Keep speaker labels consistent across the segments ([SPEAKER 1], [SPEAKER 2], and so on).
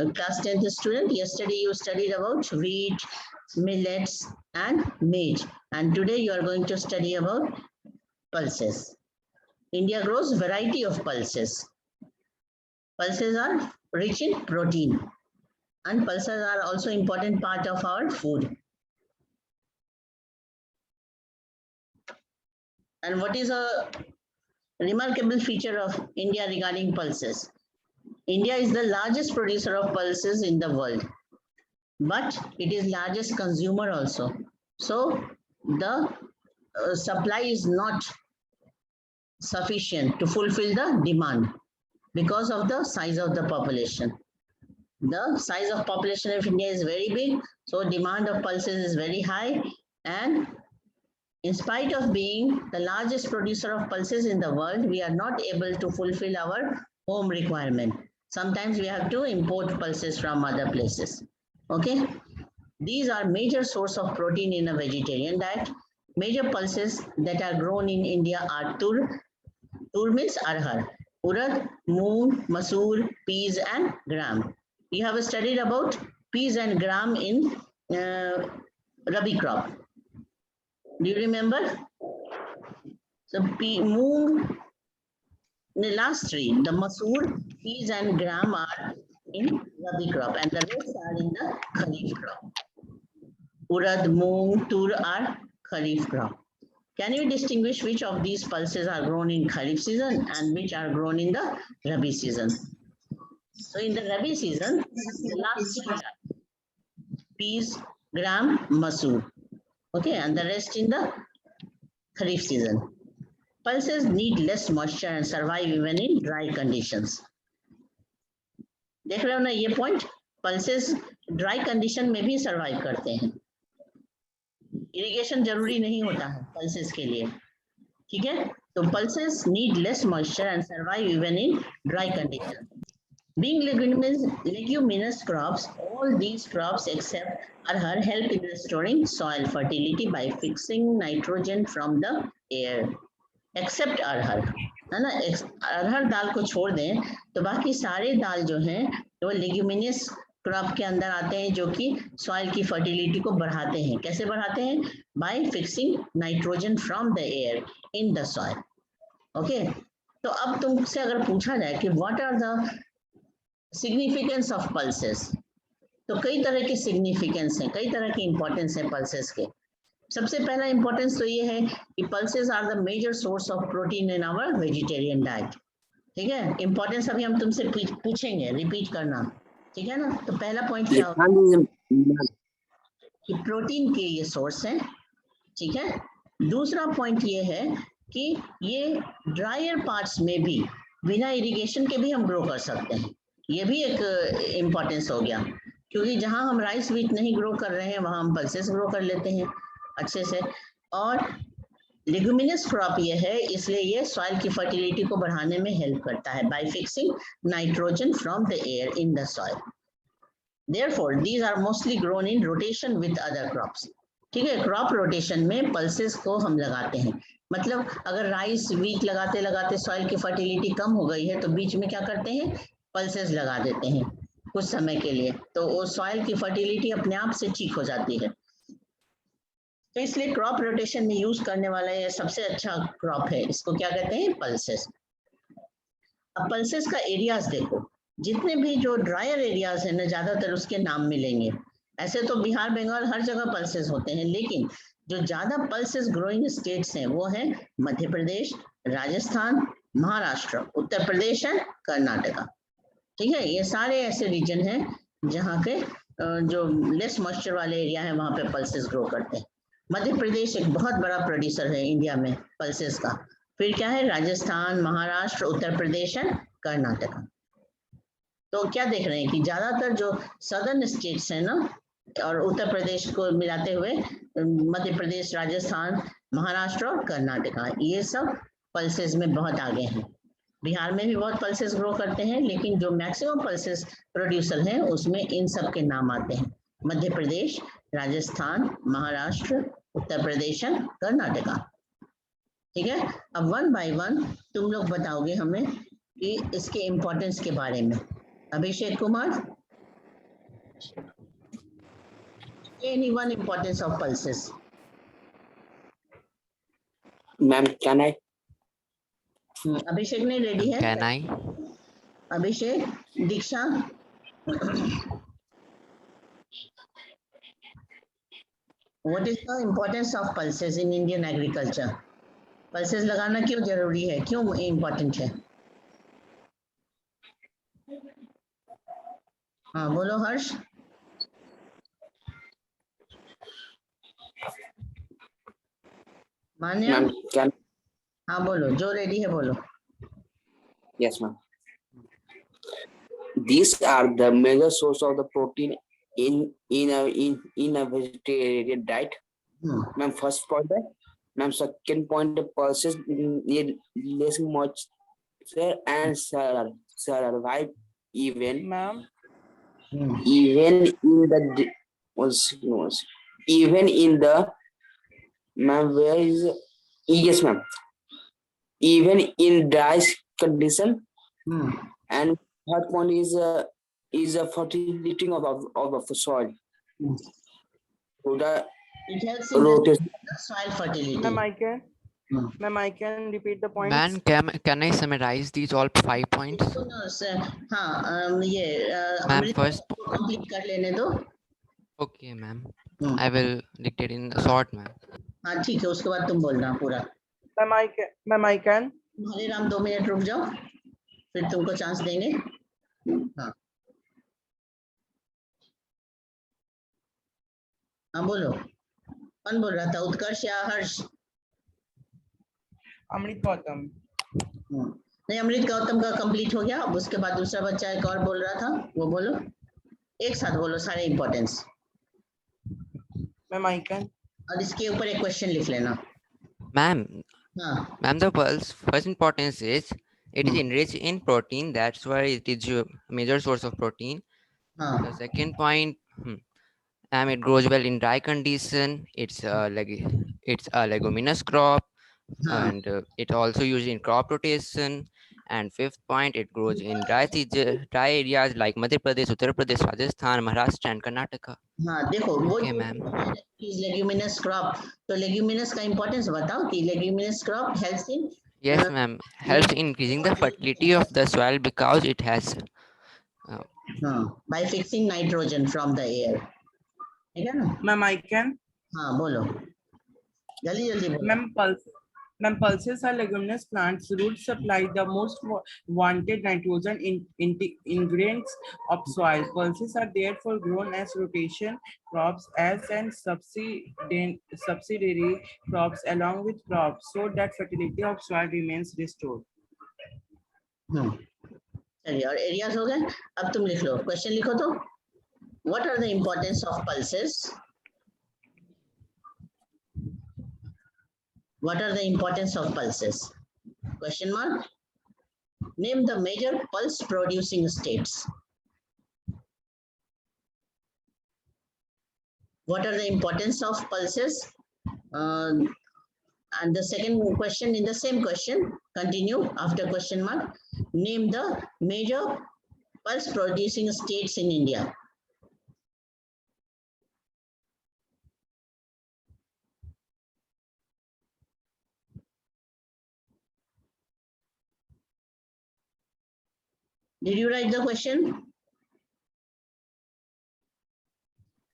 [SPEAKER 1] class 10th student, yesterday you studied about wheat, millets and maize, and today you are going to study about pulses. India grows variety of pulses. Pulses are rich in protein, and pulses are also important part of our food. And what is a remarkable feature of India regarding pulses? India is the largest producer of pulses in the world, but it is largest consumer also. So the supply is not sufficient to fulfill the demand because of the size of the population. The size of population of India is very big, so demand of pulses is very high, and in spite of being the largest producer of pulses in the world, we are not able to fulfill our home requirement. Sometimes we have to import pulses from other places. Okay, these are major source of protein in a vegetarian diet. Major pulses that are grown in India are tur. Tur means arhar, urad, moong, masoor, peas and gram. You have studied about peas and gram in Rabi crop. Do you remember? So moong, the last three, the masoor, peas and gram are in Rabi crop and the rest are in the Kharif crop. Urad, moong, tur are Kharif crop. Can you distinguish which of these pulses are grown in Kharif season and which are grown in the Rabi season? So in the Rabi season, the last three are peas, gram, masoor. Okay, and the rest in the Kharif season. Pulses need less moisture and survive even in dry conditions. देख रहे हो ना ये point? Pulses dry condition में भी survive करते हैं. Irrigation जरूरी नहीं होता है पल्सेस के लिए, ठीक है? तो pulses need less moisture and survive even in dry conditions. Being leguminous crops, all these crops except arhar help in restoring soil fertility by fixing nitrogen from the air. Except arhar, है ना? अरहर दाल को छोड़ दें तो बाकी सारे दाल जो हैं वो लेग्यूमिनस क्रॉप के अंदर आते हैं जो कि सॉइल की फर्टिलिटी को बढ़ाते हैं. कैसे बढ़ाते हैं? By fixing nitrogen from the air in the soil. Okay, तो अब तुमसे अगर पूछा जाए कि what are the significance of pulses, तो कई तरह के सिग्निफिकेंस हैं, कई तरह के इंपॉर्टेंस है पल्सेस के. सबसे पहला इंपॉर्टेंस तो ये है कि pulses are the major source of protein in our vegetarian diet. ठीक है, इंपॉर्टेंस अभी हम तुमसे पूछेंगे, रिपीट करना, ठीक है ना? तो पहला पॉइंट क्या होगा कि प्रोटीन के ये सोर्स हैं, ठीक है. दूसरा पॉइंट ये है कि ये ड्रायर पार्ट्स में भी बिना इरिगेशन के भी हम ग्रो कर सकते हैं. ये भी एक इम्पॉर्टेंस हो गया, क्योंकि जहां हम राइस व्हीट नहीं ग्रो कर रहे हैं वहां हम पल्सेस ग्रो कर लेते हैं अच्छे से. और लेग्यूमिनस क्रॉप ये है, इसलिए ये सॉइल की फर्टिलिटी को बढ़ाने में हेल्प करता है by fixing nitrogen from the air in the soil. Therefore these are mostly grown in rotation with other crops. ठीक है, क्रॉप रोटेशन में पल्सेस को हम लगाते हैं. मतलब अगर राइस व्हीट लगाते लगाते सॉइल की फर्टिलिटी कम हो गई है तो बीच में क्या करते हैं? पल्सेस लगा देते हैं कुछ समय के लिए, तो वो सॉइल की फर्टिलिटी अपने आप से ठीक हो जाती है. तो इसलिए क्रॉप रोटेशन में यूज करने वाला ये सबसे अच्छा क्रॉप है, इसको क्या कहते हैं? पल्सेस. अब पल्सेस का एरियाज देखो, जितने भी जो ड्रायर एरियाज है ना ज्यादातर उसके नाम मिलेंगे. ऐसे तो बिहार बंगाल हर जगह पल्सेस होते हैं, लेकिन जो ज्यादा पल्सेस ग्रोइंग स्टेट्स हैं वो है मध्य प्रदेश, राजस्थान, महाराष्ट्र, उत्तर प्रदेश एंड कर्नाटका. ठीक है, ये सारे ऐसे रीजन हैं जहाँ के जो लेस मॉइस्चर वाले एरिया है वहाँ पे पल्सेस ग्रो करते हैं. मध्य प्रदेश एक बहुत बड़ा प्रोड्यूसर है इंडिया में पल्सेस का. फिर क्या है? राजस्थान, महाराष्ट्र, उत्तर प्रदेश एंड कर्नाटका. तो क्या देख रहे हैं कि ज्यादातर जो सदर्न स्टेट्स हैं ना, और उत्तर प्रदेश को मिलाते हुए मध्य प्रदेश, राजस्थान, महाराष्ट्र और कर्नाटका, ये सब पल्सेस में बहुत आगे हैं. बिहार में भी बहुत पल्सेस ग्रो करते हैं, लेकिन जो मैक्सिमम पल्सेस प्रोड्यूसर हैं उसमें इन सब के नाम आते हैं: मध्य प्रदेश, राजस्थान, महाराष्ट्र, उत्तर प्रदेश, कर्नाटका. ठीक है, अब वन बाय वन तुम लोग बताओगे हमें कि इसके इम्पोर्टेंस के बारे में. Abhishek Kumar. Any one importance of pulses?
[SPEAKER 2] Ma'am, can I?
[SPEAKER 1] अभिषेक नहीं रेडी है?
[SPEAKER 3] Can I?
[SPEAKER 1] Abhishek, Diksha, what is the importance of pulses in Indian agriculture? Pulses लगाना क्यों जरूरी है? क्यों important है? हाँ बोलो हर्ष. मान्या,
[SPEAKER 2] Ma'am, can?
[SPEAKER 1] हाँ बोलो, जो रेडी है बोलो.
[SPEAKER 2] Yes, ma'am. These are the major source of the protein in a vegetarian diet. Ma'am, first point. Ma'am, second point, the pulses need less moisture and survive even.
[SPEAKER 4] Ma'am,
[SPEAKER 2] Even in the even in the ma'am, where is yes, ma'am. Even in dry condition. And third point is a fertility of the soil. So the
[SPEAKER 1] It helps in
[SPEAKER 2] rotation.
[SPEAKER 1] the soil fertility.
[SPEAKER 4] ma'am, I can repeat the points.
[SPEAKER 3] Man, can I summarize these all 5 points?
[SPEAKER 1] No, sir. हाँ ये
[SPEAKER 3] Ma'am,
[SPEAKER 1] अमृत
[SPEAKER 3] first.
[SPEAKER 1] को complete कर लेने दो.
[SPEAKER 3] Okay, ma'am. I will dictate in short, ma'am.
[SPEAKER 1] हाँ ठीक है, उसके बाद तुम बोलना पूरा.
[SPEAKER 4] Ma'am, I can.
[SPEAKER 1] Hare Ram 2 minute रुक जाओ, फिर तुमको चांस देंगे. हाँ हाँ बोलो. कौन बोल रहा था, उत्कर्ष या हर्ष?
[SPEAKER 4] अमृत गौतम.
[SPEAKER 1] नहीं, अमृत गौतम का कंप्लीट हो गया. अब उसके बाद दूसरा बच्चा एक और बोल रहा था, वो बोलो. एक साथ बोलो सारे इंपॉर्टेंस.
[SPEAKER 4] Ma'am, I can.
[SPEAKER 1] और इसके ऊपर एक क्वेश्चन लिख लेना.
[SPEAKER 3] Ma'am,
[SPEAKER 1] हाँ
[SPEAKER 3] the pulse first importance is it is enriched in protein. That's why it is your major source of protein.
[SPEAKER 1] हाँ
[SPEAKER 3] The second point, it grows well in dry condition. It's a leguminous crop,
[SPEAKER 1] हाँ
[SPEAKER 3] and it also used in crop rotation. And fifth point, it grows in dry areas like Madhya Pradesh, Uttar Pradesh, Rajasthan, Maharashtra, and Karnataka.
[SPEAKER 1] हाँ देखो वो
[SPEAKER 3] Okay, ma'am.
[SPEAKER 1] Leguminous crop. तो leguminous का importance बताओ कि leguminous crop helps in.
[SPEAKER 3] Yes, ma'am. Helps in increasing the fertility of the soil because it has.
[SPEAKER 1] by fixing nitrogen from the air. ठीक है ना?
[SPEAKER 4] Ma'am, I can.
[SPEAKER 1] हाँ बोलो, जल्दी जल्दी बोलो.
[SPEAKER 4] Ma'am, pulses are leguminous plants. Roots supply the most wanted nitrogen ingredients of soil. Pulses are therefore grown as rotation crops and subsidiary crops along with crops, so that fertility of soil remains restored.
[SPEAKER 1] चलिए, और areas हो गए. अब तुम लिख लो, question लिखो तो. What are the importance of pulses? What are the importance of pulses? Question mark. Name the major pulse producing states. What are the importance of pulses? And the second question in the same question, continue after question mark. Name the major pulse producing states in India. Did you write the question?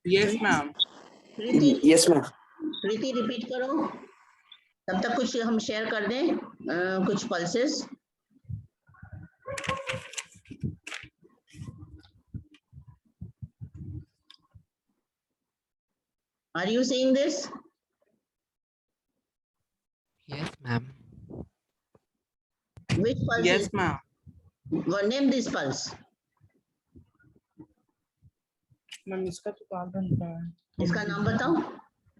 [SPEAKER 4] Yes, ma'am.
[SPEAKER 2] Yes, ma'am.
[SPEAKER 1] Preeti repeat करो. तब तक कुछ हम share कर दें, कुछ pulses. Are you seeing this?
[SPEAKER 3] Yes, ma'am.
[SPEAKER 1] Which pulse?
[SPEAKER 4] Yes, ma'am.
[SPEAKER 1] Name this pulse.
[SPEAKER 4] Ma'am, इसका तो दाल बनता है.
[SPEAKER 1] इसका नाम बताओ.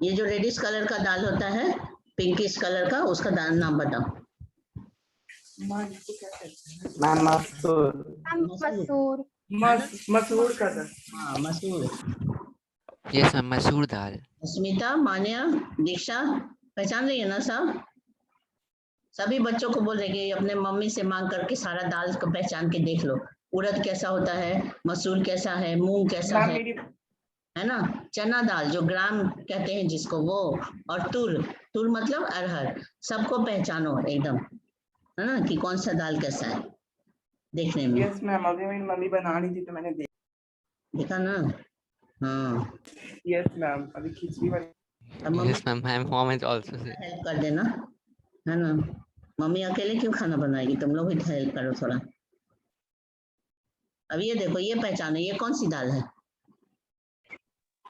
[SPEAKER 1] ये जो रेडिश कलर का दाल होता है, पिंकिश कलर का, उसका नाम बताओ.
[SPEAKER 4] Ma'am, मसूर का दाल.
[SPEAKER 1] हाँ मसूर.
[SPEAKER 3] Yes, ma'am. Masoor dal.
[SPEAKER 1] Smita, मान्या, दीक्षा पहचान रही है ना सब? सभी बच्चों को बोल रहे कि अपने मम्मी से मांग करके सारा दाल को पहचान के देख लो. उड़द कैसा होता है, मसूर कैसा है, मूंग कैसा
[SPEAKER 4] मैम
[SPEAKER 1] है
[SPEAKER 4] मेरी
[SPEAKER 1] है ना, चना दाल जो ग्राम कहते हैं जिसको वो, और तुर मतलब अरहर। सबको पहचानो एकदम, है ना, कि कौन सा दाल कैसा है देखने में।
[SPEAKER 4] यस मैम, अभी मेरी मम्मी बना रही थी तो मैंने
[SPEAKER 1] देखा ना। हाँ,
[SPEAKER 4] यस मैम, अभी खिचड़ी बनी।
[SPEAKER 1] अब mummy
[SPEAKER 3] Yes, ma'am. My mom is also saying.
[SPEAKER 1] Help कर देना, है ना। मम्मी अकेले क्यों खाना बनाएगी, तुम लोग भी हेल्प करो थोड़ा। अब ये देखो, ये पहचानो, ये कौन सी दाल है?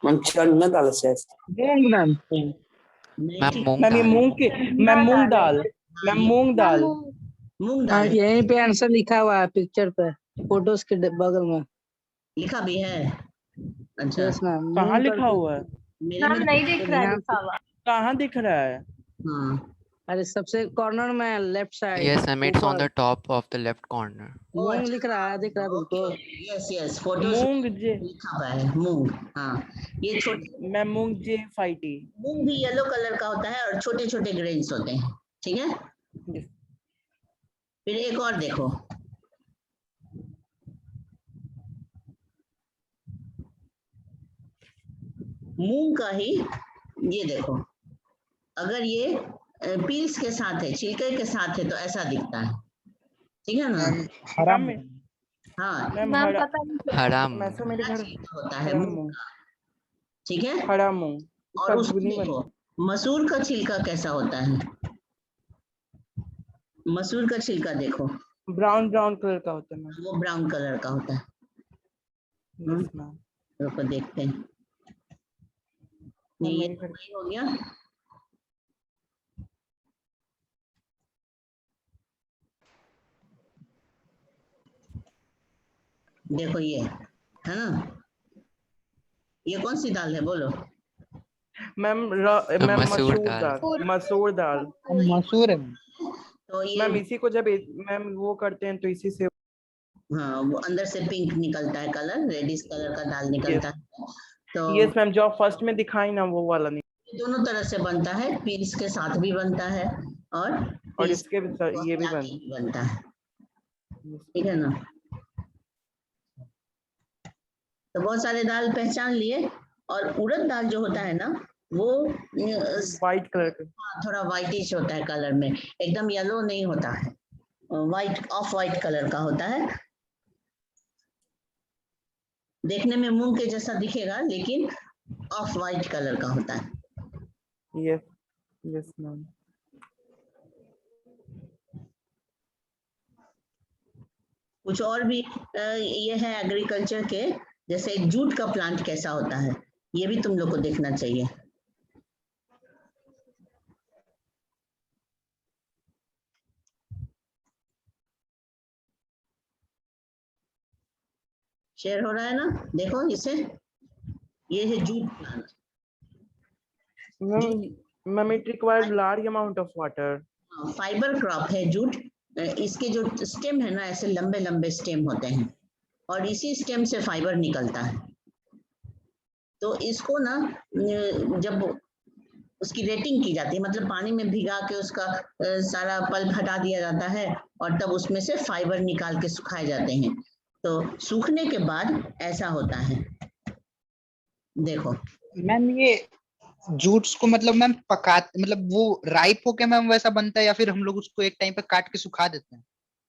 [SPEAKER 2] मैम चना दाल से
[SPEAKER 5] मूंग मैम,
[SPEAKER 1] नहीं,
[SPEAKER 3] Ma'am,
[SPEAKER 1] ठीक।
[SPEAKER 3] मूंग
[SPEAKER 4] मैम ये
[SPEAKER 3] दाल.
[SPEAKER 4] मूंग के, मैम मूंग दाल,
[SPEAKER 1] हाँ,
[SPEAKER 4] मैम
[SPEAKER 1] ये
[SPEAKER 4] मूंग दाल।
[SPEAKER 1] मूंग
[SPEAKER 5] हाँ
[SPEAKER 1] दाल है।
[SPEAKER 5] यहीं पे आंसर लिखा हुआ है पिक्चर पे, फोटोज के बगल में।
[SPEAKER 1] लिखा भी है? अच्छा,
[SPEAKER 5] यस मैम,
[SPEAKER 4] कहाँ
[SPEAKER 5] मूंग
[SPEAKER 4] लिखा हुआ है?
[SPEAKER 1] मेरे में
[SPEAKER 6] नहीं दिख रहा है
[SPEAKER 5] यहाँ
[SPEAKER 6] लिखा हुआ।
[SPEAKER 4] कहाँ दिख रहा है?
[SPEAKER 1] हाँ,
[SPEAKER 5] अरे सबसे कॉर्नर में left side
[SPEAKER 3] Yes, ma'am. It's on
[SPEAKER 5] ऊपर
[SPEAKER 3] the top of the left corner.
[SPEAKER 5] मूंग लिख रहा है, दिख रहा है तुमको?
[SPEAKER 1] यस यस, फोटोज
[SPEAKER 4] मूंग जे,
[SPEAKER 1] लिखा हुआ है मूंग। हाँ, ये छोटे
[SPEAKER 4] मैम मूंग जे फाइटी।
[SPEAKER 1] मूंग भी येलो कलर का होता है और छोटे छोटे ग्रेन्स होते हैं, ठीक है। फिर एक और देखो, मूंग का ही, ये देखो, अगर ये पील्स के साथ है, छिलके के साथ है तो ऐसा दिखता है, ठीक है ना।
[SPEAKER 5] हरा
[SPEAKER 4] मैम
[SPEAKER 1] हाँ,
[SPEAKER 4] मैम
[SPEAKER 6] मैम
[SPEAKER 4] हरा,
[SPEAKER 6] पता नहीं
[SPEAKER 3] हरा
[SPEAKER 4] मैम
[SPEAKER 3] मूंग.
[SPEAKER 4] ऐसा मेरे घर
[SPEAKER 1] छिलका होता है
[SPEAKER 4] हरा
[SPEAKER 1] मूंग
[SPEAKER 4] मूंग,
[SPEAKER 1] का, ठीक है।
[SPEAKER 4] हरा मूंग,
[SPEAKER 1] और
[SPEAKER 4] उसका
[SPEAKER 1] उसमें
[SPEAKER 4] भुनी
[SPEAKER 1] देखो,
[SPEAKER 4] बन।
[SPEAKER 1] मसूर का छिलका कैसा होता है, मसूर का छिलका देखो,
[SPEAKER 4] ब्राउन ब्राउन कलर का होता है मैम।
[SPEAKER 1] वो ब्राउन कलर का होता है।
[SPEAKER 4] Yes ma'am.
[SPEAKER 1] रुको देखते हैं, नहीं ये
[SPEAKER 4] मेरे
[SPEAKER 1] तो
[SPEAKER 4] घर
[SPEAKER 1] वही हो गया। देखो ये है ना, ये कौन सी दाल है बोलो?
[SPEAKER 4] मैम मैम
[SPEAKER 3] मसूर
[SPEAKER 4] मसूर
[SPEAKER 3] दाल.
[SPEAKER 4] दाल, मसूर दाल।
[SPEAKER 5] मसूर है।
[SPEAKER 1] तो ये
[SPEAKER 4] मैम इसी को जब मैम वो करते हैं तो इसी से।
[SPEAKER 1] हाँ, वो अंदर से पिंक निकलता है कलर, रेडिश कलर का दाल निकलता है। तो
[SPEAKER 4] यस मैम, जो फर्स्ट में दिखाई ना वो वाला नहीं,
[SPEAKER 1] ये दोनों तरह से बनता है, पील्स के साथ भी बनता है और
[SPEAKER 4] और
[SPEAKER 1] पील्स
[SPEAKER 4] इसके भी ये भी
[SPEAKER 1] हटा
[SPEAKER 4] बन।
[SPEAKER 1] के भी बनता है, ठीक है ना। तो बहुत सारे दाल पहचान लिए। और उड़द दाल जो होता है ना, वो
[SPEAKER 4] व्हाइट कलर का।
[SPEAKER 1] थोड़ा व्हाइटिश होता है कलर में, एकदम येलो नहीं होता है, व्हाइट, ऑफ व्हाइट कलर का होता है। देखने में मूंग के जैसा दिखेगा लेकिन ऑफ व्हाइट कलर का होता है।
[SPEAKER 4] Yes yes ma'am.
[SPEAKER 1] कुछ और भी ये है एग्रीकल्चर के, जैसे जूट का प्लांट कैसा होता है, ये भी तुम लोग को देखना चाहिए। शेयर हो रहा है ना, देखो इसे, ये है jute plant.
[SPEAKER 4] Ma'am it required large amount of water.
[SPEAKER 1] Fibre crop है जूट। इसके जो स्टेम है ना, ऐसे लंबे लंबे स्टेम होते हैं और इसी स्टेम से फाइबर निकलता है। तो इसको ना जब उसकी रेटिंग की जाती है, मतलब पानी में भिगा के उसका सारा पल्प हटा दिया जाता है और तब उसमें से फाइबर निकाल के सुखाए जाते हैं। तो सूखने के बाद ऐसा होता है, देखो।
[SPEAKER 7] मैम ये जूट्स को मतलब मैम पका, मतलब वो राइप होके मैम वैसा बनता है या फिर हम लोग उसको एक टाइम पे काट के सुखा देते हैं?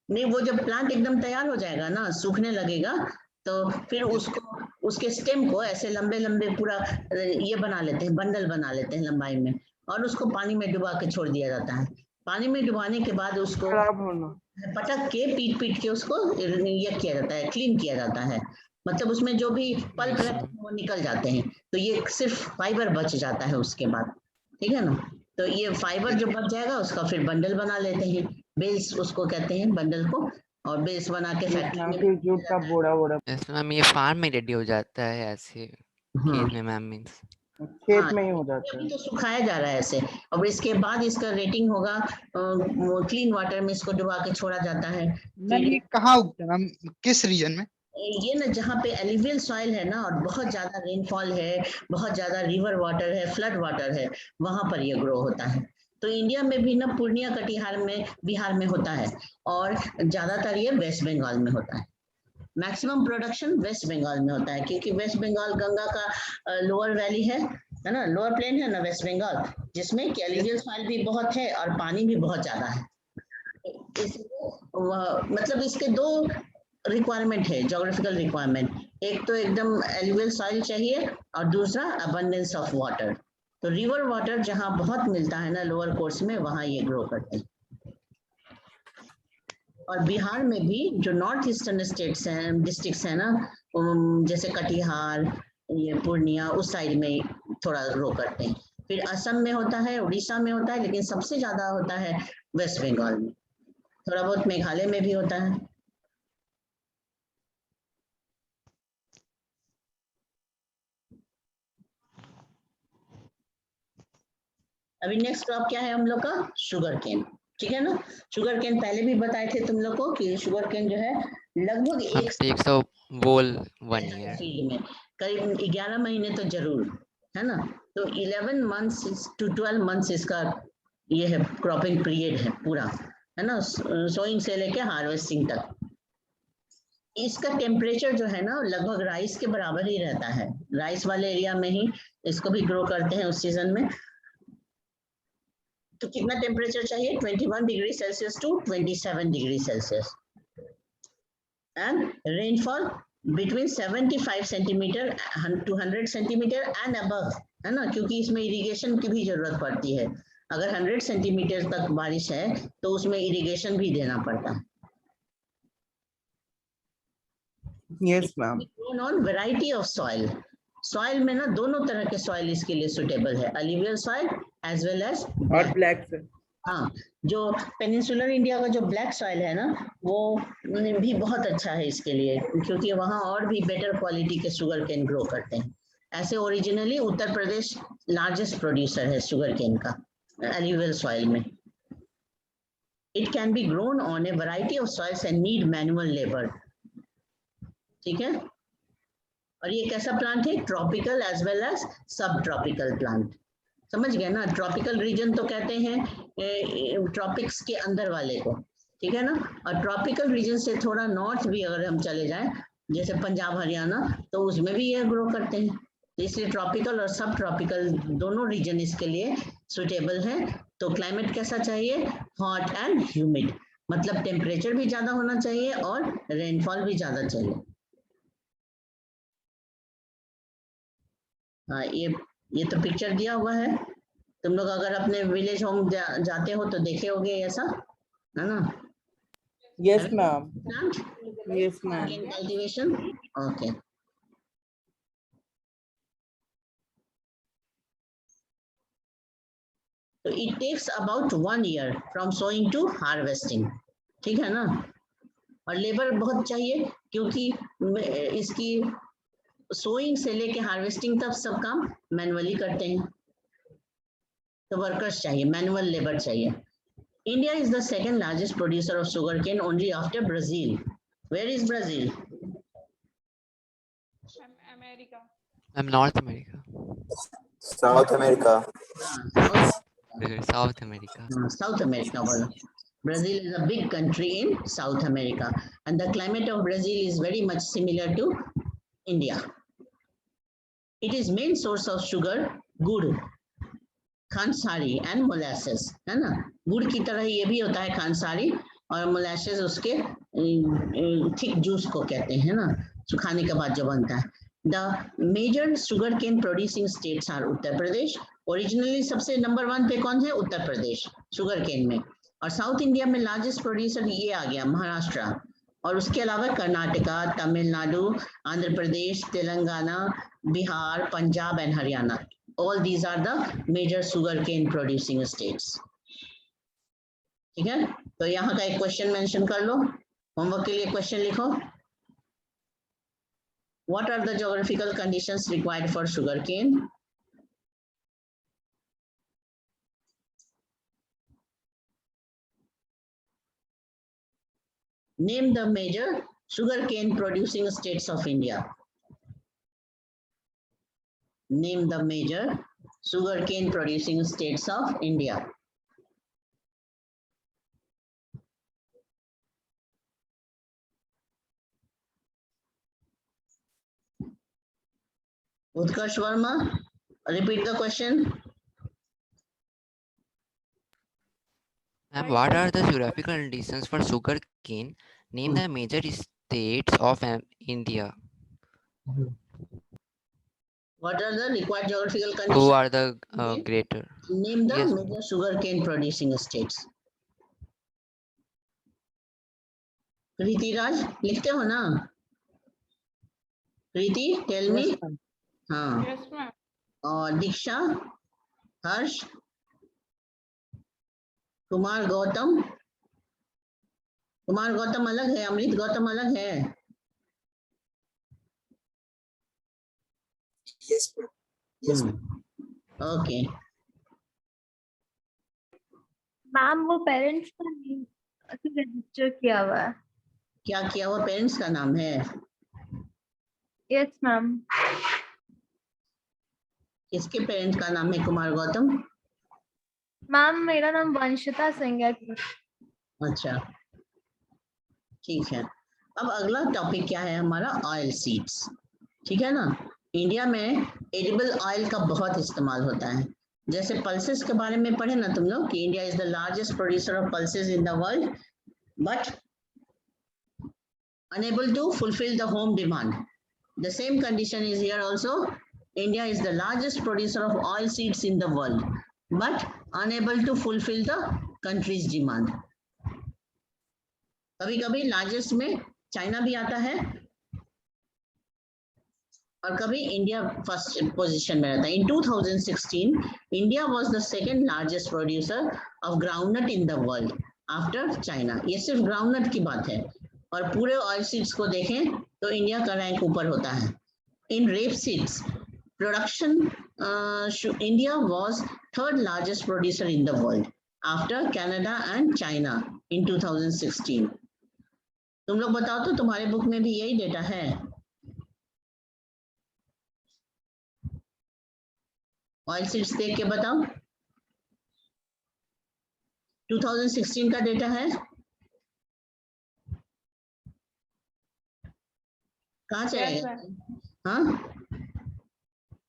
[SPEAKER 1] नहीं, वो जब प्लांट एकदम तैयार हो जाएगा ना, सूखने लगेगा, तो फिर उसको, उसके स्टेम को ऐसे लंबे लंबे पूरा ये बना लेते हैं, बंडल बना लेते हैं लंबाई में, और उसको पानी में डुबा के छोड़ दिया जाता है। पानी में डुबाने के बाद उसको
[SPEAKER 4] खराब होना,
[SPEAKER 1] पटक के पीट पीट के उसको ये किया जाता है, क्लीन किया जाता है, मतलब उसमें जो भी पल्प रहते हैं वो निकल जाते हैं, तो ये सिर्फ फाइबर बच जाता है उसके बाद, ठीक है ना। तो ये फाइबर जो बच जाएगा उसका फिर बंडल बना लेते हैं, बेल्स उसको कहते हैं बंडल को, और बेल्स बना के फैक्ट्री में
[SPEAKER 4] फिर जूट का बोरा बोरा
[SPEAKER 3] Yes, ma'am. ये फार्म में रेडी हो जाता है ऐसे, खेत में मैम मीन्स.
[SPEAKER 4] खेत में ही हो जाता
[SPEAKER 1] अभी
[SPEAKER 4] है।
[SPEAKER 1] तो सुखाया जा रहा है ऐसे, और इसके बाद इसका रेटिंग होगा, क्लीन वाटर में इसको डुबा के छोड़ा जाता है।
[SPEAKER 7] मैम ये कहाँ उगता है मैम, किस रीजन में?
[SPEAKER 1] ये ना जहाँ पे एलिवियल सॉइल है ना, और बहुत ज्यादा रेनफॉल है, बहुत ज्यादा रिवर वाटर है, फ्लड वाटर है, वहां पर ये ग्रो होता है। तो इंडिया में भी ना पूर्णिया कटिहार में, बिहार में होता है, और ज्यादातर ये वेस्ट बंगाल में होता है। मैक्सिमम प्रोडक्शन वेस्ट बंगाल में होता है, क्योंकि वेस्ट बंगाल गंगा का लोअर वैली है ना, लोअर प्लेन है ना वेस्ट बंगाल, जिसमें कि एलुवियल सॉइल भी बहुत है और पानी भी बहुत ज्यादा है। इसलिए मतलब इसके दो रिक्वायरमेंट है, ज्योग्राफिकल रिक्वायरमेंट, एक तो एकदम एलुवियल सॉइल चाहिए और दूसरा अबंडेंस ऑफ वाटर। तो रिवर वाटर जहाँ बहुत मिलता है ना लोअर कोर्स में, वहाँ ये ग्रो करते हैं। और बिहार में भी जो नॉर्थ ईस्टर्न स्टेट्स हैं, डिस्ट्रिक्ट्स हैं ना, जैसे कटिहार, ये पूर्णिया, उस साइड में थोड़ा ग्रो करते हैं। फिर असम में होता है, उड़ीसा में होता है, लेकिन सबसे ज्यादा होता है वेस्ट बंगाल में, थोड़ा बहुत मेघालय में भी होता है। अभी नेक्स्ट क्रॉप क्या है हम लोग का? शुगर केन, ठीक है ना। शुगर केन पहले भी बताए थे तुम लोग को कि शुगर केन जो है लगभग
[SPEAKER 3] up to 100 बोल 1 year.
[SPEAKER 1] फील्ड में करीब 11 महीने तो जरूर है ना। तो 11 मंथ्स टू 12 मंथ्स इसका ये है क्रॉपिंग पीरियड है पूरा, है ना, सोइंग से लेके हार्वेस्टिंग तक। इसका टेम्परेचर जो है ना लगभग राइस के बराबर ही रहता है, राइस वाले एरिया में ही इसको भी ग्रो करते हैं उस सीजन में। तो कितना टेम्परेचर चाहिए? 21 degree Celsius to 27 degree Celsius, and rainfall between 75 centimetre to 100 centimetre and above, है ना, क्योंकि इसमें इरिगेशन की भी जरूरत पड़ती है। अगर 100 सेंटीमीटर तक बारिश है तो उसमें इरिगेशन भी देना पड़ता है।
[SPEAKER 4] Yes, ma'am.
[SPEAKER 1] Grown on variety of soil. Soil में ना दोनों तरह के सॉइल इसके लिए सुटेबल है, alluvial soil as well as
[SPEAKER 4] और ब्लैक से।
[SPEAKER 1] हाँ, जो पेनिनसुलर इंडिया का जो ब्लैक सॉइल है ना वो भी बहुत अच्छा है इसके लिए, क्योंकि वहाँ और भी बेटर क्वालिटी के शुगर केन ग्रो करते हैं। ऐसे originally Uttar Pradesh largest producer है शुगर केन का अलुवियल सॉइल में। It can be grown on A variety of soils and need manual labour, ठीक है। और ये कैसा प्लांट है? ट्रॉपिकल एज वेल एज सब ट्रॉपिकल प्लांट, समझ गए ना। ट्रॉपिकल रीजन तो कहते हैं ट्रॉपिक्स के अंदर वाले को, ठीक है ना। और ट्रॉपिकल रीजन से थोड़ा नॉर्थ भी अगर हम चले जाएं, जैसे पंजाब हरियाणा, तो उसमें भी ये ग्रो करते हैं। इसलिए ट्रॉपिकल और सब ट्रॉपिकल दोनों रीजन इसके लिए सुटेबल है। तो क्लाइमेट कैसा चाहिए? हॉट एंड ह्यूमिड, मतलब टेम्परेचर भी ज्यादा होना चाहिए और रेनफॉल भी ज्यादा चाहिए। हाँ, ये तो पिक्चर दिया हुआ है, तुम लोग अगर अपने विलेज होम जाते हो तो देखे होगे ऐसा, है ना।
[SPEAKER 4] Yes, ma'am.
[SPEAKER 1] Plant?
[SPEAKER 4] Yes, ma'am.
[SPEAKER 1] In cultivation? Okay. So it takes about 1 year from sowing to harvesting, ठीक है ना। और लेबर बहुत चाहिए, क्योंकि इसकी सोइंग से लेके हार्वेस्टिंग तक सब काम मैनुअली करते हैं, तो वर्कर्स चाहिए, मैनुअल लेबर चाहिए। India is the second largest producer of sugarcane only after Brazil. Where is Brazil?
[SPEAKER 6] America.
[SPEAKER 3] I'm North America.
[SPEAKER 8] South America.
[SPEAKER 3] South America.
[SPEAKER 1] South America. Well, Brazil is a big country in South America, and the climate of Brazil is very much similar to India. It is main source of sugar, गुड़, खानसारी and molasses, है ना। गुड़ की तरह ये भी होता है खानसारी, और मोलासेस उसके थिक जूस को कहते हैं ना, सुखाने के बाद जो बनता है। The major sugar cane producing states are Uttar Pradesh, originally सबसे नंबर 1 पे कौन है? उत्तर प्रदेश शुगर केन में। और साउथ इंडिया में लार्जेस्ट प्रोड्यूसर ये आ गया महाराष्ट्र, और उसके अलावा Karnataka, Tamil Nadu, Andhra Pradesh, Telangana, Bihar, Punjab and Haryana. All these are the major sugarcane producing states. ठीक है, तो यहाँ का एक क्वेश्चन मेंशन कर लो, होमवर्क के लिए क्वेश्चन लिखो। What are the geographical conditions required for sugarcane? Name the major sugarcane producing states of India. Name the major sugarcane producing states of India. Utkarsh Verma, repeat the question.
[SPEAKER 3] And what are the geographical conditions for sugar cane? Name the major states of India.
[SPEAKER 1] What are the required geographical
[SPEAKER 3] Who
[SPEAKER 1] conditions?
[SPEAKER 3] are the
[SPEAKER 1] Okay.
[SPEAKER 3] greater?
[SPEAKER 1] Name the
[SPEAKER 3] Yes.
[SPEAKER 1] major sugar cane producing states. प्रीति राज लिखते हो ना? प्रीति, tell me.
[SPEAKER 5] Yes, ma'am.
[SPEAKER 1] हाँ.
[SPEAKER 6] Yes, ma'am.
[SPEAKER 1] और दीक्षा, हर्ष, कुमार गौतम. कुमार गौतम अलग है, अमृत गौतम अलग है.
[SPEAKER 2] Yes, ma'am. Yes, ma'am.
[SPEAKER 1] Okay.
[SPEAKER 6] Ma'am वो पेरेंट्स का नेम रजिस्टर किया हुआ है.
[SPEAKER 1] क्या किया हुआ पेरेंट्स का नाम है?
[SPEAKER 6] Yes ma'am.
[SPEAKER 1] किसके पेरेंट्स का नाम है कुमार गौतम?
[SPEAKER 6] मैम मेरा नाम वंशिता सिंह है.
[SPEAKER 1] अच्छा, ठीक है. अब अगला टॉपिक क्या है हमारा? Oil seeds. ठीक है ना? इंडिया में एडिबल ऑयल का बहुत इस्तेमाल होता है. जैसे पल्सेस के बारे में पढ़े ना तुम लोग कि India is the largest producer of pulses in the world but unable to fulfill the home demand. The same condition is here also. India is the largest producer of oil seeds in the world but unable to fulfill the country's demand. कभी कभी largest में China भी आता है और कभी India first position में रहता है. इन 2016 India was the second largest producer of groundnut in the world after China. ये सिर्फ ग्राउंडनट की बात है और पूरे ऑयल सीड्स को देखें तो इंडिया का रैंक ऊपर होता है. In rape seeds production India was third largest producer in the world after Canada and China in 2016. तुम लोग बताओ तो तुम्हारे बुक में भी यही डेटा है? ऑयल सीड्स देख के बताओ. 2016 का डेटा है? कहाँ चले गए? हाँ,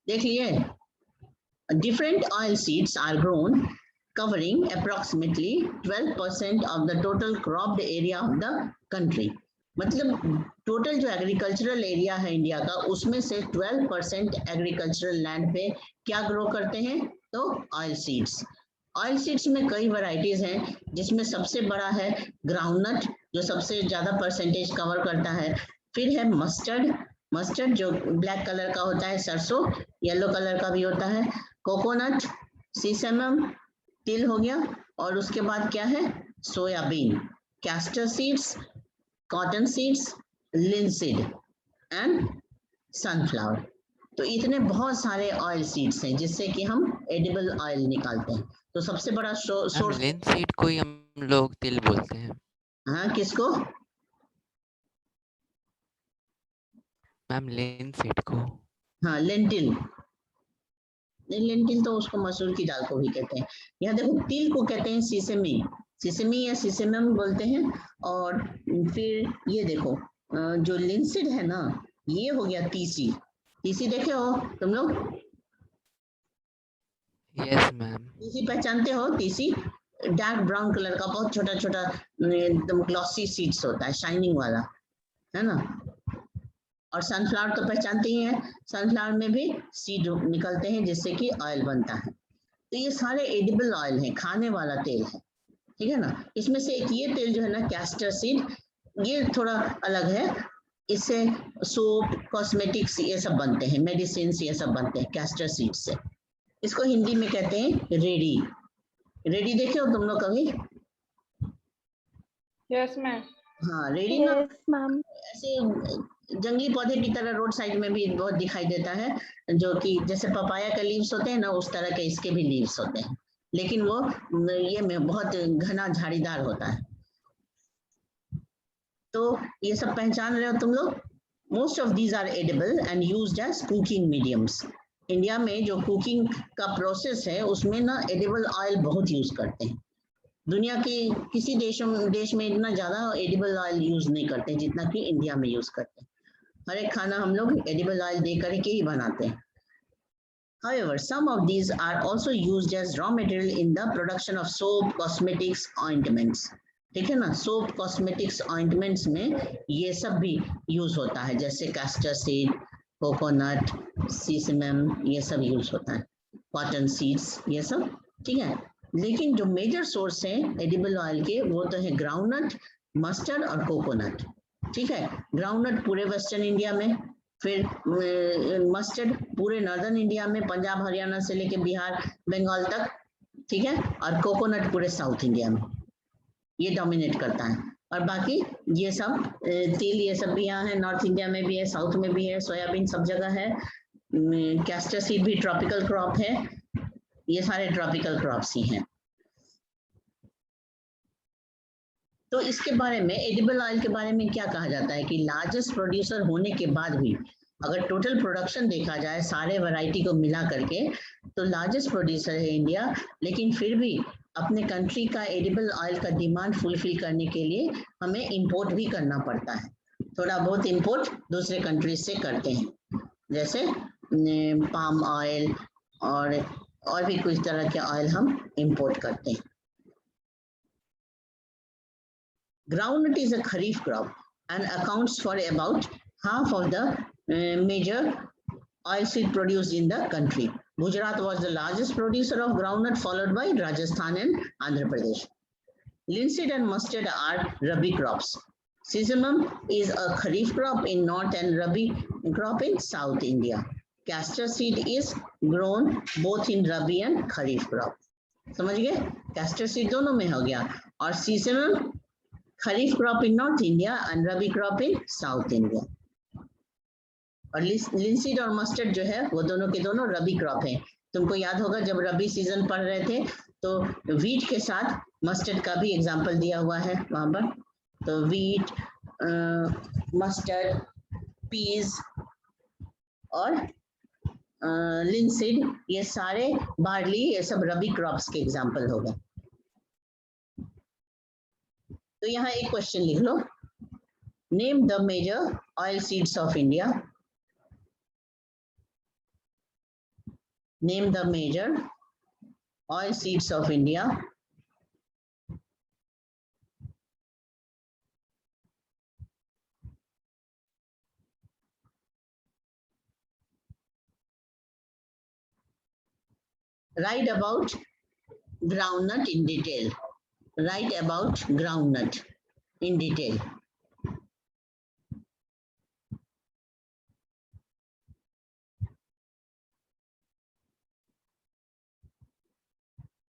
[SPEAKER 1] देख लिए. Different oil seeds are grown covering approximately 12% of the total cropped area of the country. मतलब टोटल जो एग्रीकल्चरल एरिया है इंडिया का उसमें से 12% एग्रीकल्चरल लैंड पे क्या ग्रो करते हैं? तो ऑयल सीड्स. ऑयल सीड्स में कई वैरायटीज हैं जिसमें सबसे बड़ा है ग्राउंडनट जो सबसे ज्यादा परसेंटेज कवर करता है. फिर है मस्टर्ड. मस्टर्ड जो ब्लैक कलर का होता है, सरसों येलो कलर का भी होता है. कोकोनट, सीसमम, तिल हो गया. और उसके बाद क्या है? Soybean, castor seeds, cotton seeds, linseed and sunflower. तो इतने बहुत सारे ऑयल सीड्स हैं जिससे कि हम एडिबल ऑयल निकालते हैं. तो सबसे बड़ा सोर्स
[SPEAKER 3] लिनसीड को ही हम लोग तिल बोलते हैं.
[SPEAKER 1] हाँ, किसको?
[SPEAKER 3] मैम लिनसीड को.
[SPEAKER 1] हाँ, लेंटिल. नहीं, लेंटिल तो उसको मसूर की दाल को भी कहते हैं. यहाँ देखो तिल को कहते हैं सीसेमी. सीसेमी या सीसेमम बोलते हैं. और फिर ये देखो जो लिनसीड है ना, ये हो गया तीसी. तीसी देखे हो तुम लोग?
[SPEAKER 3] Yes ma'am.
[SPEAKER 1] तीसी पहचानते हो? तीसी डार्क ब्राउन कलर का बहुत छोटा छोटा एकदम ग्लॉसी सीड्स होता है, शाइनिंग वाला, है ना. और सनफ्लावर तो पहचानते ही हैं. सनफ्लावर में भी सीड निकलते हैं जिससे कि ऑयल बनता है. तो ये सारे एडिबल ऑयल हैं, खाने वाला तेल है. ठीक है ना. इसमें से एक ये तेल जो है ना, कैस्टर सीड, ये थोड़ा अलग है. इससे सोप, कॉस्मेटिक्स ये सब बनते हैं, मेडिसिन ये सब बनते हैं कैस्टर सीड से. इसको हिंदी में कहते हैं रेडी. रेडी देखे हो तुम लोग कभी?
[SPEAKER 6] Yes ma'am.
[SPEAKER 1] हाँ, रेडी ना
[SPEAKER 6] यस मैम.
[SPEAKER 1] ऐसे जंगली पौधे की तरह रोड साइड में भी बहुत दिखाई देता है, जो कि जैसे पपाया के लीव्स होते हैं ना, उस तरह के इसके भी लीव्स होते हैं, लेकिन वो ये में बहुत घना झाड़ीदार होता है. तो ये सब पहचान रहे हो तुम लोग? Most of these are edible and used as cooking mediums. India में जो कुकिंग का प्रोसेस है उसमें ना एडिबल ऑयल बहुत यूज करते हैं. दुनिया के किसी देश में इतना ज्यादा एडिबल ऑयल यूज नहीं करते जितना कि इंडिया में यूज करते हैं. हर एक खाना हम लोग एडिबल ऑयल दे करके ही बनाते हैं. However, some of these are also used as raw material in the production of soap, cosmetics, ointments. ठीक है ना, सोप, कॉस्मेटिक्स, ऑइंटमेंट्स में ये सब भी यूज होता है, जैसे कैस्टर सीड, कोकोनट, सीसमम, ये सब यूज होता है, कॉटन सीड्स, ये सब, ठीक है। लेकिन जो मेजर सोर्स है एडिबल ऑयल के वो तो है ग्राउंडनट, मस्टर्ड और कोकोनट, ठीक है। ग्राउंडनट पूरे वेस्टर्न इंडिया में, फिर मस्टर्ड पूरे नॉर्दर्न इंडिया में, पंजाब हरियाणा से लेके बिहार बंगाल तक, ठीक है, और कोकोनट पूरे साउथ इंडिया में, ये डोमिनेट करता है। और बाकी ये सब तिल, ये सब भी यहाँ है, नॉर्थ इंडिया में भी है, साउथ में भी है, सोयाबीन सब जगह है, कैस्टर सीड भी ट्रॉपिकल क्रॉप है, ये सारे ट्रॉपिकल क्रॉप्स ही हैं। तो इसके बारे में, एडिबल ऑयल के बारे में क्या कहा जाता है कि लार्जेस्ट प्रोड्यूसर होने के बाद भी अगर टोटल प्रोडक्शन देखा जाए सारे वैरायटी को मिला करके तो लार्जेस्ट प्रोड्यूसर है इंडिया, लेकिन फिर भी अपने कंट्री का एडिबल ऑयल का डिमांड फुलफिल करने के लिए हमें इंपोर्ट भी करना पड़ता है। थोड़ा बहुत इंपोर्ट दूसरे कंट्रीज से करते हैं, जैसे पाम ऑयल और भी कुछ तरह के ऑयल हम इंपोर्ट करते हैं। Groundnut is a kharif crop and accounts for about half of the major oilseed produced in the country. Gujarat was the largest producer of groundnut, followed by Rajasthan and Andhra Pradesh. Linseed and mustard are rabi crops. Sesame is a kharif crop in north and rabi crop in south India. Castor seed is grown both in rabi and kharif crop. समझ गए? Castor seed दोनों में हो गया, और sesame kharif crop in north India and rabi crop in south India. और linseed और mustard जो है वो दोनों के दोनों रबी क्रॉप हैं। तुमको याद होगा जब रबी सीजन पढ़ रहे थे तो वीट के साथ मस्टर्ड का भी एग्जांपल दिया हुआ है वहां पर। तो वीट, मस्टर्ड, पीज और लिंसीड, ये सारे, बार्ली, ये सब रबी क्रॉप्स के एग्जांपल हो गए। तो यहाँ एक क्वेश्चन लिख लो, name the major oil seeds of India. Name the major oil seeds of India. Write about groundnut in detail. Write about groundnut in detail.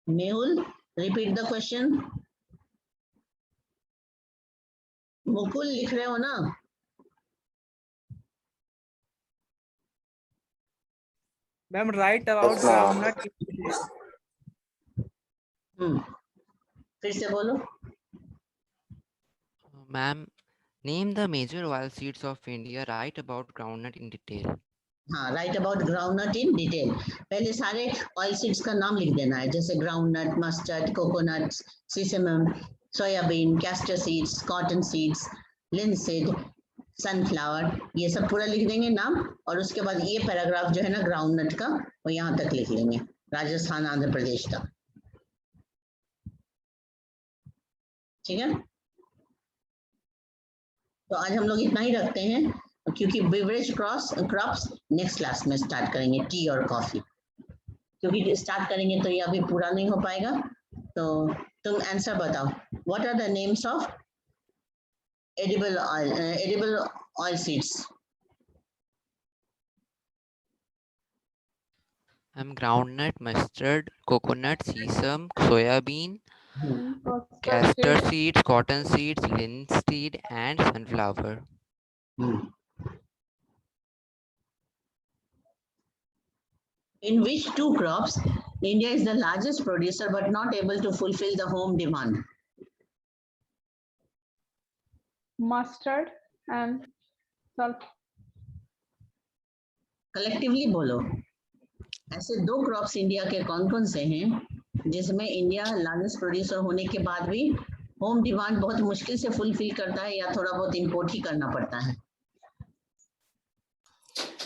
[SPEAKER 1] Mehul, repeat the question. Mukul लिख रहे हो ना?
[SPEAKER 4] Ma'am, write about
[SPEAKER 8] Yes, ma'am.
[SPEAKER 4] groundnut.
[SPEAKER 1] फिर से बोलो।
[SPEAKER 3] Ma'am, name the major oil seeds of India. Write about groundnut in detail.
[SPEAKER 1] हाँ, right about groundnut in detail. पहले सारे ऑयल सीड्स का नाम लिख देना है, जैसे groundnut, mustard, coconut, sesamum, soybean, castor seeds, cotton seeds, linseed, sunflower, ये सब पूरा लिख देंगे नाम। और उसके बाद ये पैराग्राफ जो है ना ग्राउंडनट का, वो यहाँ तक लिख लेंगे, राजस्थान आंध्र प्रदेश तक। ठीक है, तो आज हम लोग इतना ही रखते हैं, क्योंकि बेवरेज क्रॉप्स नेक्स्ट क्लास में स्टार्ट करेंगे, टी और कॉफी, क्योंकि स्टार्ट करेंगे तो ये अभी पूरा नहीं हो पाएगा। तो तुम आंसर बताओ, what are the names of edible oil seeds?
[SPEAKER 3] Groundnut, mustard, coconut, sesame, soybean, castor seeds, cotton seeds, linseed, and sunflower.
[SPEAKER 1] In which two crops India is the largest producer but not able to fulfill the home demand?
[SPEAKER 6] Mustard and salt.
[SPEAKER 1] Collectively बोलो, ऐसे दो crops India के कौन कौन से हैं जिसमें India largest producer होने के बाद भी होम डिमांड बहुत मुश्किल से फुलफिल करता है या थोड़ा बहुत इंपोर्ट ही करना पड़ता है?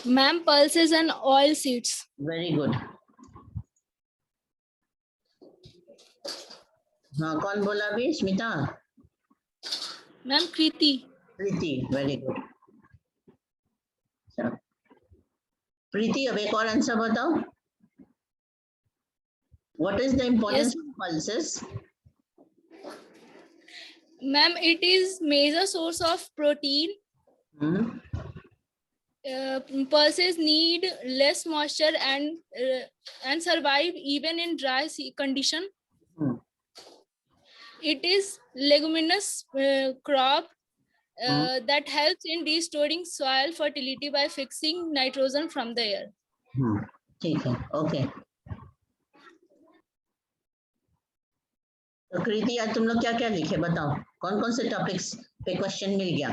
[SPEAKER 6] Ma'am, pulses and oil seeds.
[SPEAKER 1] Very good. हाँ, कौन बोला अभी? स्मिता?
[SPEAKER 6] Ma'am, Kriti.
[SPEAKER 1] प्रीति, वेरी गुड. प्रीति, अब एक और आंसर बताओ. What is the importance of pulses?
[SPEAKER 6] Ma'am, it is major source of protein.
[SPEAKER 1] Hmm.
[SPEAKER 6] Pulses need less moisture and survive even in dry condition.
[SPEAKER 1] Hmm.
[SPEAKER 6] It is leguminous crop that helps in restoring soil fertility by fixing nitrogen from the air.
[SPEAKER 1] ठीक है, okay. तो कृति, आज तुम लोग क्या क्या लिखे बताओ. कौन कौन से टॉपिक्स पे क्वेश्चन मिल गया?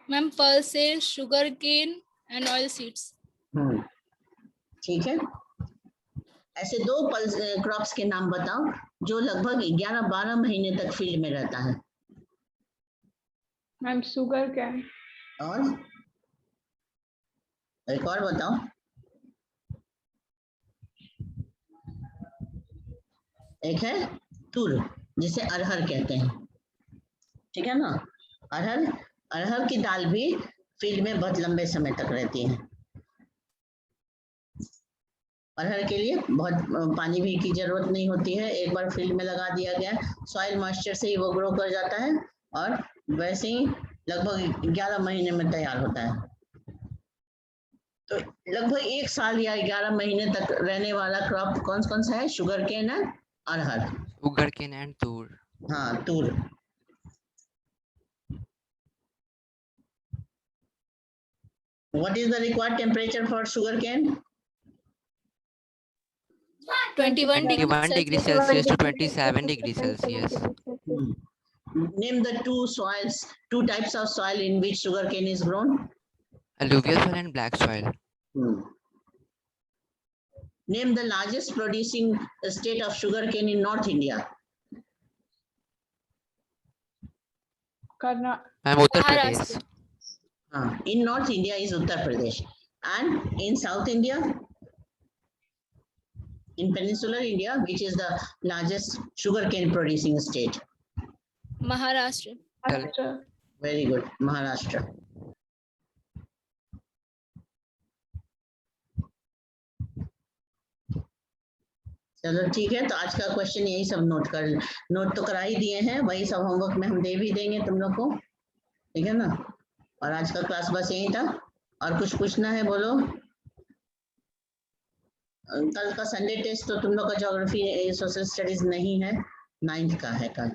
[SPEAKER 6] Ma'am, pulses, sugar cane and oil seeds.
[SPEAKER 1] ठीक है. ऐसे दो पल्स क्रॉप्स के नाम बताओ जो लगभग 11-12 महीने तक फील्ड में रहता है.
[SPEAKER 6] Ma'am, sugar cane.
[SPEAKER 1] और एक और बताओ. एक है तुर, जिसे अरहर कहते हैं. ठीक है ना. अरहर की दाल भी फील्ड में बहुत लंबे समय तक रहती है. अरहर के लिए बहुत पानी भी की जरूरत नहीं होती है. एक बार फील्ड में लगा दिया गया, सॉइल मॉइस्चर से ही वो ग्रो कर जाता है और वैसे ही लगभग 11 महीने में तैयार होता है. तो लगभग 1 साल या 11 महीने तक रहने वाला क्रॉप कौन कौन सा है? Sugar cane and arhar.
[SPEAKER 3] Sugar cane and tur.
[SPEAKER 1] हाँ, तूर. What is the required temperature for sugar cane?
[SPEAKER 6] 21
[SPEAKER 3] degrees Celsius to 27 degrees Celsius.
[SPEAKER 1] Name the two types of soil in which sugar cane is grown.
[SPEAKER 3] Alluvial soil and black soil.
[SPEAKER 1] Name the largest producing state of sugar cane in North India.
[SPEAKER 3] Ma'am, Uttar Pradesh.
[SPEAKER 1] In North India is Uttar Pradesh. And in South India, in peninsular India, which is the largest sugarcane producing state?
[SPEAKER 6] Maharashtra.
[SPEAKER 1] Very good, Maharashtra. चलो ठीक है. तो आज का question यही सब note तो करा ही दिए हैं. वही सब होमवर्क में हम दे भी देंगे तुम लोग को. ठीक है ना. और आज का क्लास बस यही था. और कुछ पूछना है बोलो. कल का संडे टेस्ट तो तुम लोग का ज्योग्राफी सोशल स्टडीज नहीं है, 9th का है कल.